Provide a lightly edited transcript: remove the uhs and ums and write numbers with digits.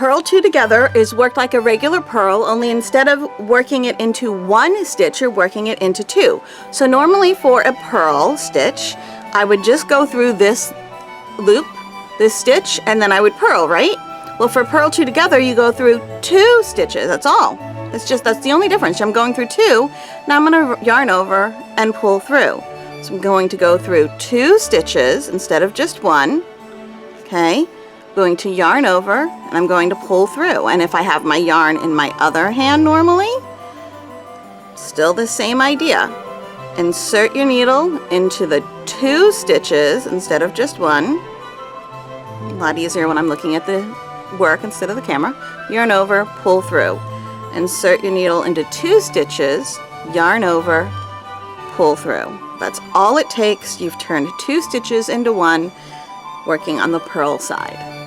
Purl two together is worked like a regular purl, only instead of working it into one stitch, you're working it into two. So normally for a purl stitch, I would just go through this loop, this stitch, and then I would purl, right? Well, for purl two together, you go through two stitches, that's all. That's the only difference. I'm going through two, now I'm going to yarn over and pull through. So I'm going to go through two stitches instead of just one, okay? I'm going to yarn over and I'm going to pull through. And if I have my yarn in my other hand normally, still the same idea. Insert your needle into the two stitches instead of just one. A lot easier when I'm looking at the work instead of the camera. Yarn over, pull through. Insert your needle into two stitches, yarn over, pull through. That's all it takes. You've turned two stitches into one, working on the purl side.